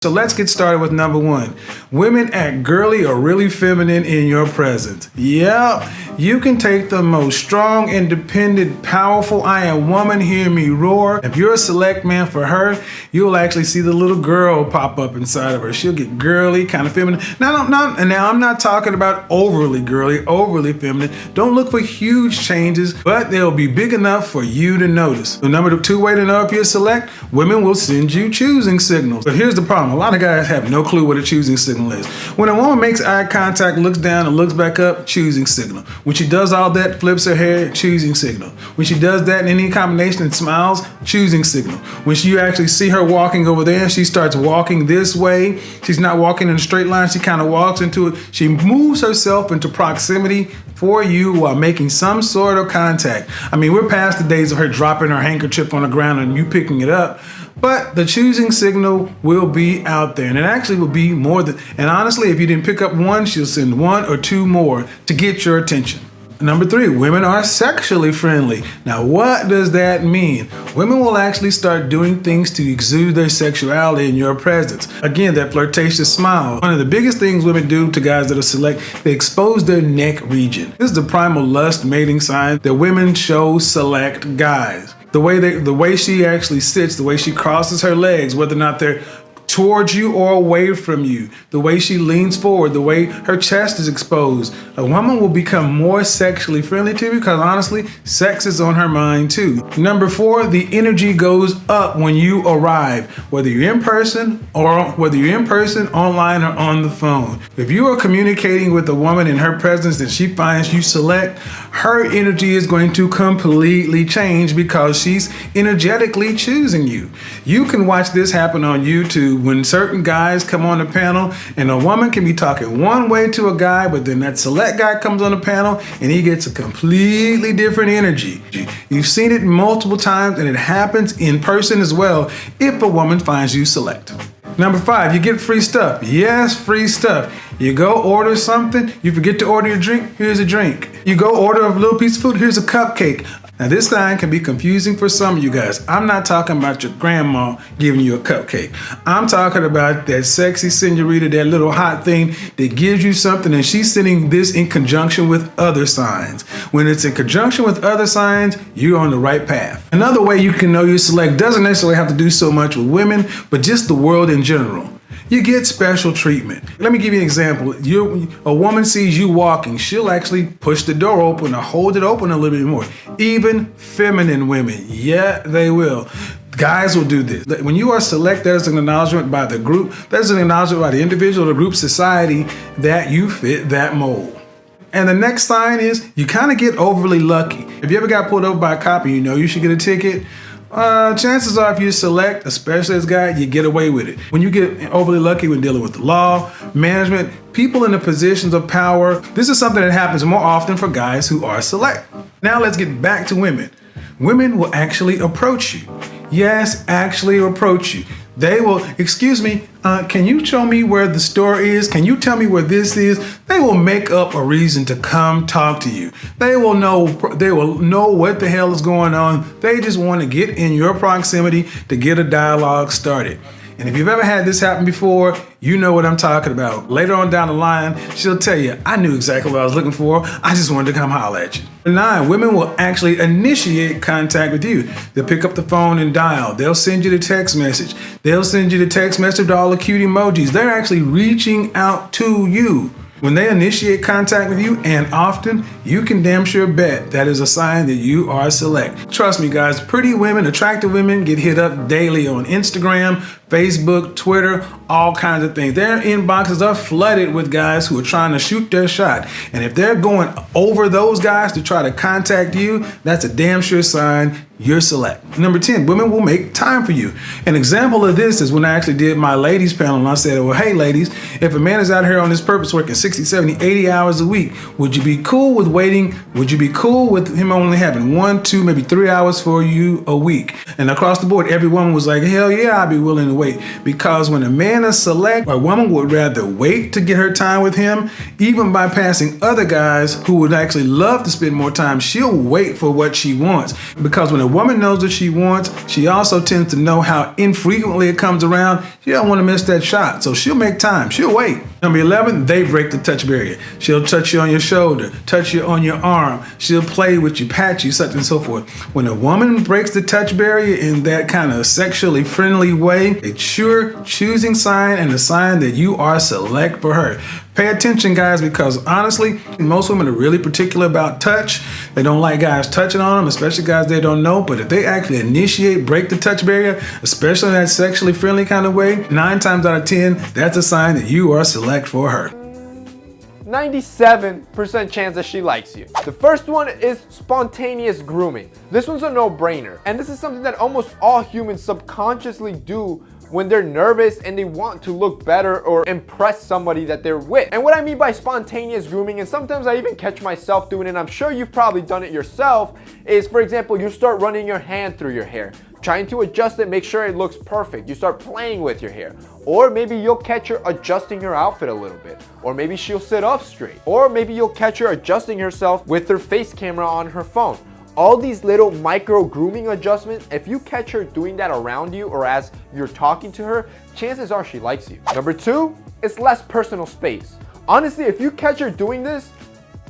So let's get started with number one. Women act girly or really feminine in your presence. Yeah, you can take the most strong, independent, powerful, I am woman, hear me roar. If you're a select man for her, you'll actually see the little girl pop up inside of her. She'll get girly, kind of feminine. Now I'm not talking about overly girly, overly feminine. Don't look for huge changes, but they'll be big enough for you to notice. The number two way to know if you're select, women will send you choosing signals. But here's the problem. A lot of guys have no clue what a choosing signal is. When a woman makes eye contact, looks down and looks back up, choosing signal. When she does all that, flips her hair, choosing signal. When she does that in any combination and smiles, choosing signal. When you actually see her walking over there, she starts walking this way. She's not walking in a straight line. She kind of walks into it. She moves herself into proximity for you while making some sort of contact. I mean, we're past the days of her dropping her handkerchief on the ground and you picking it up. But the choosing signal will be out there, and it actually will be more than, and honestly, if you didn't pick up one, she'll send one or two more to get your attention. Number three, women are sexually friendly. Now, what does that mean? Women will actually start doing things to exude their sexuality in your presence. Again, that flirtatious smile. One of the biggest things women do to guys that are select, they expose their neck region. This is the primal lust mating sign that women show select guys. The way she actually sits, the way she crosses her legs, whether or not they're towards you or away from you, the way she leans forward, the way her chest is exposed. A woman will become more sexually friendly to you because honestly, sex is on her mind too. Number four, the energy goes up when you arrive, whether you're in person, online, or on the phone. If you are communicating with a woman in her presence and she finds you select, her energy is going to completely change because she's energetically choosing you. You can watch this happen on YouTube when certain guys come on the panel and a woman can be talking one way to a guy, but then that select guy comes on the panel and he gets a completely different energy. You've seen it multiple times and it happens in person as well if a woman finds you select. Number five, you get free stuff. Yes, free stuff. You go order something, you forget to order your drink, here's a drink. You go order a little piece of food, here's a cupcake. Now this line can be confusing for some of you guys. I'm not talking about your grandma giving you a cupcake. I'm talking about that sexy senorita, that little hot thing that gives you something and she's sending this in conjunction with other signs. When it's in conjunction with other signs, you're on the right path. Another way you can know you select doesn't necessarily have to do so much with women, but just the world in general. You get special treatment. Let me give you an example. A woman sees you walking, she'll actually push the door open or hold it open a little bit more. Even feminine women, yeah, they will. Guys will do this. When you are select, there's an acknowledgement by the group, there's an acknowledgement by the individual, the group, society that you fit that mold. And the next sign is you kind of get overly lucky. If you ever got pulled over by a cop and you know you should get a ticket, chances are if you select, especially as a guy, you get away with it. When you get overly lucky when dealing with the law, management, people in the positions of power, this is something that happens more often for guys who are select. Now let's get back to women. Women will actually approach you. Yes, actually approach you. They will, excuse me, can you show me where the store is? Can you tell me where this is? They will make up a reason to come talk to you. They will know what the hell is going on. They just want to get in your proximity to get a dialogue started. And if you've ever had this happen before, you know what I'm talking about. Later on down the line, she'll tell you, I knew exactly what I was looking for. I just wanted to come holler at you. 9, women will actually initiate contact with you. They'll pick up the phone and dial. They'll send you the text message. They'll send you the text message with all the cute emojis. They're actually reaching out to you. When they initiate contact with you, and often, you can damn sure bet that is a sign that you are select. Trust me guys, pretty women, attractive women get hit up daily on Instagram, Facebook, Twitter, all kinds of things. Their inboxes are flooded with guys who are trying to shoot their shot. And if they're going over those guys to try to contact you, that's a damn sure sign you're select. Number 10, women will make time for you. An example of this is when I actually did my ladies panel and I said, well, hey ladies, if a man is out here on this purpose working 60, 70, 80 hours a week, would you be cool with waiting? Would you be cool with him only having 1, 2, maybe 3 hours for you a week? And across the board, every woman was like, hell yeah, I'd be willing to wait. Because when a man is select, a woman would rather wait to get her time with him, even bypassing other guys who would actually love to spend more time. She'll wait for what she wants. Because when a woman knows what she wants. She also tends to know how infrequently it comes around. She don't want to miss that shot, so she'll make time. She'll wait. Number 11, they break the touch barrier. She'll touch you on your shoulder, touch you on your arm. She'll play with you, pat you, such and so forth. When a woman breaks the touch barrier in that kind of sexually friendly way, it's sure choosing sign and a sign that you are select for her. Pay attention, guys, because honestly, most women are really particular about touch. They don't like guys touching on them, especially guys they don't know. But if they actually initiate, break the touch barrier, especially in that sexually friendly kind of way, 9 times out of 10, that's a sign that you are select for her. 97% chance that she likes you. The first one is spontaneous grooming. This one's a no-brainer, and this is something that almost all humans subconsciously do when they're nervous and they want to look better or impress somebody that they're with. And what I mean by spontaneous grooming, and sometimes I even catch myself doing it, and I'm sure you've probably done it yourself, is, for example, you start running your hand through your hair, trying to adjust it, make sure it looks perfect. You start playing with your hair. Or maybe you'll catch her adjusting her outfit a little bit. Or maybe she'll sit up straight. Or maybe you'll catch her adjusting herself with her face camera on her phone. All these little micro grooming adjustments, if you catch her doing that around you or as you're talking to her, chances are she likes you. Number 2 is less personal space. Honestly, if you catch her doing this,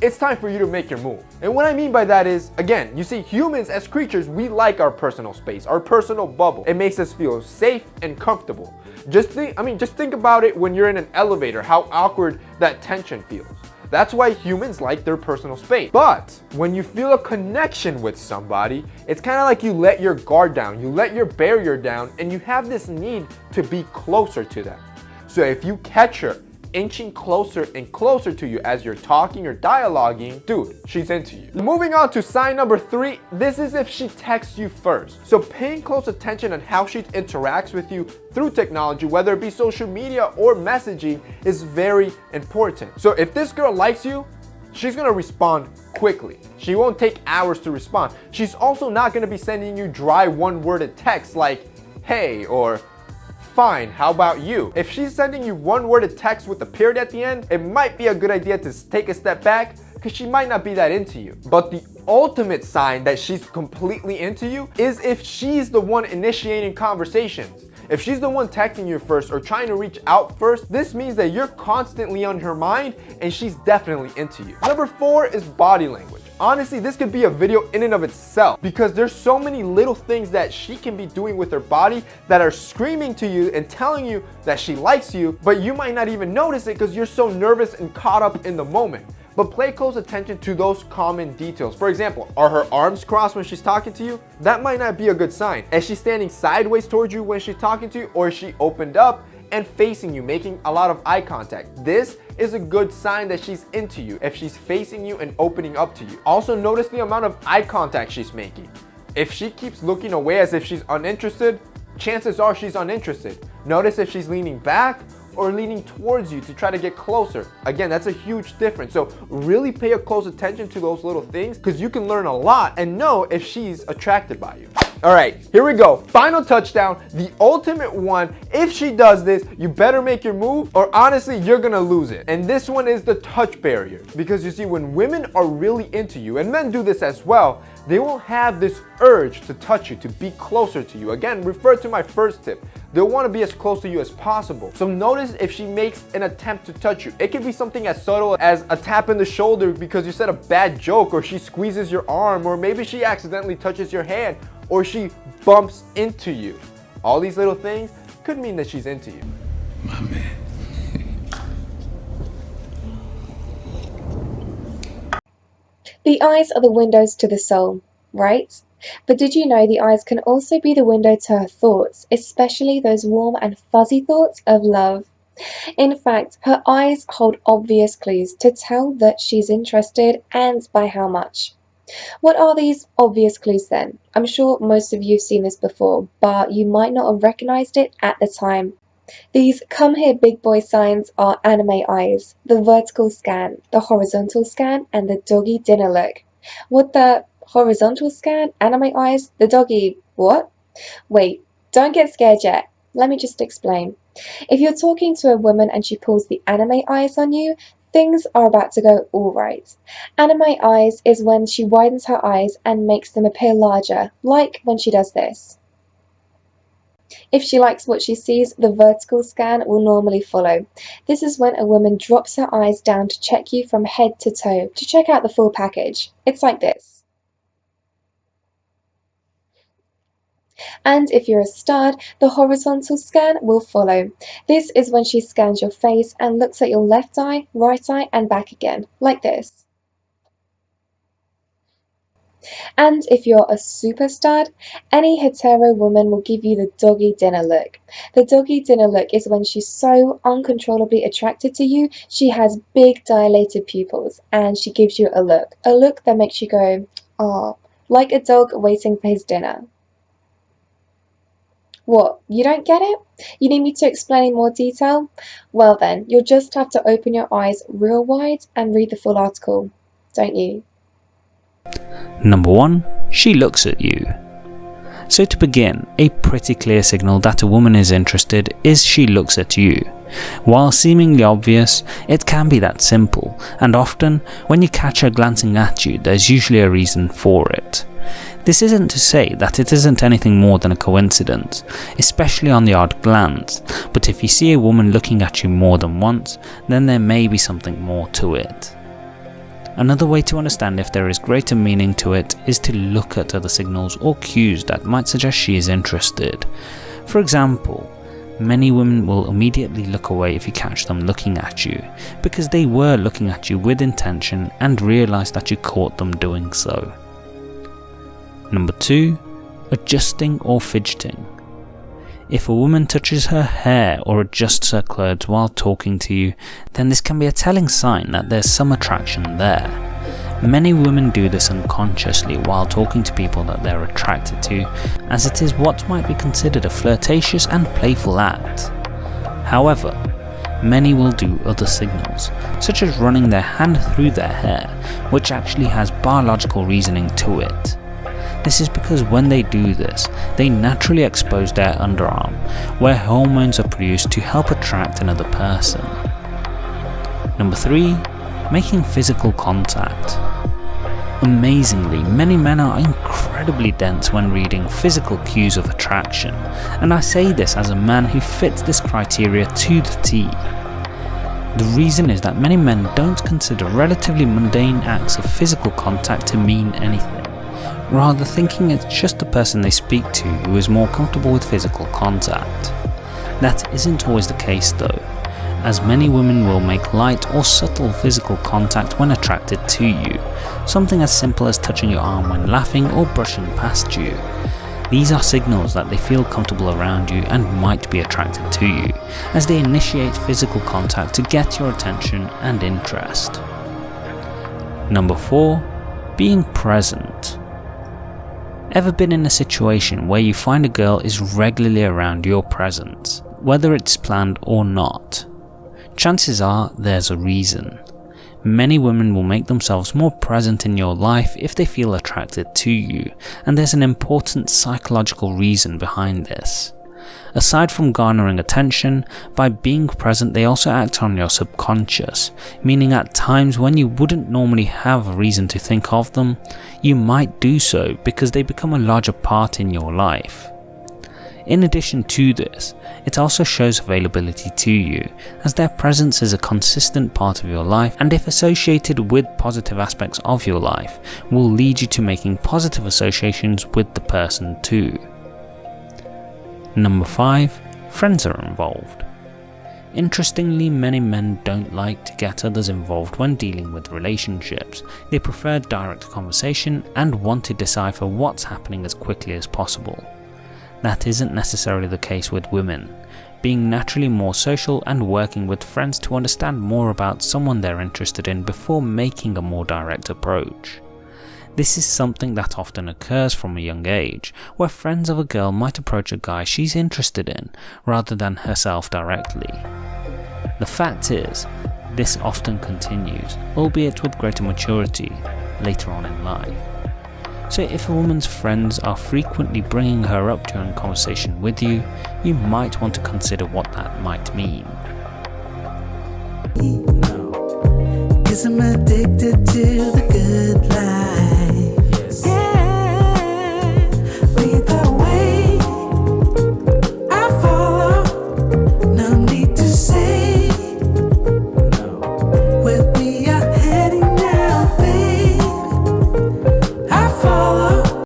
it's time for you to make your move. And what I mean by that is, again, you see, humans as creatures, we like our personal space, our personal bubble. It makes us feel safe and comfortable. Just think about it when you're in an elevator, how awkward that tension feels. That's why humans like their personal space. But when you feel a connection with somebody, it's kind of like you let your guard down, you let your barrier down, and you have this need to be closer to them. So if you catch her inching closer and closer to you as you're talking or dialoguing, dude, she's into you. Moving on to sign number 3, this is if she texts you first. So paying close attention on how she interacts with you through technology, whether it be social media or messaging, is very important. So if this girl likes you, she's gonna respond quickly. She won't take hours to respond. She's also not gonna be sending you dry one-worded texts like, hey, or fine, how about you? If she's sending you one-worded text with a period at the end, it might be a good idea to take a step back because she might not be that into you. But the ultimate sign that she's completely into you is if she's the one initiating conversations. If she's the one texting you first or trying to reach out first, this means that you're constantly on her mind and she's definitely into you. Number 4 is body language. Honestly, this could be a video in and of itself because there's so many little things that she can be doing with her body that are screaming to you and telling you that she likes you, but you might not even notice it because you're so nervous and caught up in the moment. But pay close attention to those common details. For example, are her arms crossed when she's talking to you? That might not be a good sign. Is she standing sideways towards you when she's talking to you, or is she opened up and facing you, making a lot of eye contact? This is a good sign that she's into you if she's facing you and opening up to you. Also notice the amount of eye contact she's making. If she keeps looking away as if she's uninterested, chances are she's uninterested. Notice if she's leaning back or leaning towards you to try to get closer. Again, that's a huge difference. So really pay a close attention to those little things because you can learn a lot and know if she's attracted by you. All right, here we go. Final touchdown, the ultimate one. If she does this, you better make your move or honestly, you're gonna lose it. And this one is the touch barrier. Because you see, when women are really into you, and men do this as well, they will have this urge to touch you, to be closer to you. Again, refer to my first tip. They'll want to be as close to you as possible. So notice if she makes an attempt to touch you. It could be something as subtle as a tap in the shoulder because you said a bad joke, or she squeezes your arm, or maybe she accidentally touches your hand, or she bumps into you. All these little things could mean that she's into you. My man. The eyes are the windows to the soul, right? But did you know the eyes can also be the window to her thoughts, especially those warm and fuzzy thoughts of love? In fact, her eyes hold obvious clues to tell that she's interested, and by how much. What are these obvious clues then? I'm sure most of you have seen this before, but you might not have recognized it at the time. These come here big boy signs are anime eyes, the vertical scan, the horizontal scan, and the doggy dinner look. What the horizontal scan, anime eyes, the doggy what? Wait, don't get scared yet. Let me just explain. If you're talking to a woman and she pulls the anime eyes on you, Things are about to go all right. Anime eyes is when she widens her eyes and makes them appear larger, like when she does this. If she likes what she sees, the vertical scan will normally follow. This is when a woman drops her eyes down to check you from head to toe, to check out the full package. It's like this. And if you're a stud, the horizontal scan will follow. This is when she scans your face and looks at your left eye, right eye, and back again, like this. And if you're a super stud, any hetero woman will give you the doggy dinner look. The doggy dinner look is when she's so uncontrollably attracted to you, she has big dilated pupils, and she gives you a look that makes you go, "Ah," like a dog waiting for his dinner. What, you don't get it? You need me to explain in more detail? Well then, you'll just have to open your eyes real wide and read the full article, don't you? Number 1. She looks at you. So to begin, a pretty clear signal that a woman is interested is she looks at you. While seemingly obvious, it can be that simple, and often, when you catch her glancing at you, there's usually a reason for it. This isn't to say that it isn't anything more than a coincidence, especially on the odd glance, but if you see a woman looking at you more than once, then there may be something more to it. Another way to understand if there is greater meaning to it is to look at other signals or cues that might suggest she is interested. For example, many women will immediately look away if you catch them looking at you, because they were looking at you with intention and realize that you caught them doing so. Number 2. Adjusting or fidgeting. If a woman touches her hair or adjusts her clothes while talking to you, then this can be a telling sign that there's some attraction there. Many women do this unconsciously while talking to people that they're attracted to, as it is what might be considered a flirtatious and playful act. However, many will do other signals, such as running their hand through their hair, which actually has biological reasoning to it. This is because when they do this, they naturally expose their underarm, where hormones are produced to help attract another person. Number 3. Making physical contact. Amazingly, many men are incredibly dense when reading physical cues of attraction, and I say this as a man who fits this criteria to the T. The reason is that many men don't consider relatively mundane acts of physical contact to mean anything, rather thinking it's just the person they speak to who is more comfortable with physical contact. That isn't always the case though, as many women will make light or subtle physical contact when attracted to you, something as simple as touching your arm when laughing or brushing past you. These are signals that they feel comfortable around you and might be attracted to you, as they initiate physical contact to get your attention and interest. Number 4. Being present. Ever been in a situation where you find a girl is regularly around your presence, whether it's planned or not? Chances are there's a reason. Many women will make themselves more present in your life if they feel attracted to you, and there's an important psychological reason behind this. Aside from garnering attention, by being present they also act on your subconscious, meaning at times when you wouldn't normally have a reason to think of them, you might do so because they become a larger part in your life. In addition to this, it also shows availability to you, as their presence is a consistent part of your life, and if associated with positive aspects of your life, will lead you to making positive associations with the person too. Number 5. Friends are involved. Interestingly, many men don't like to get others involved when dealing with relationships. They prefer direct conversation and want to decipher what's happening as quickly as possible. That isn't necessarily the case with women, being naturally more social and working with friends to understand more about someone they're interested in before making a more direct approach. This is something that often occurs from a young age, where friends of a girl might approach a guy she's interested in, rather than herself directly. The fact is, this often continues, albeit with greater maturity, later on in life. So if a woman's friends are frequently bringing her up during conversation with you, you might want to consider what that might mean. Now, 'cause I'm addicted to the good life.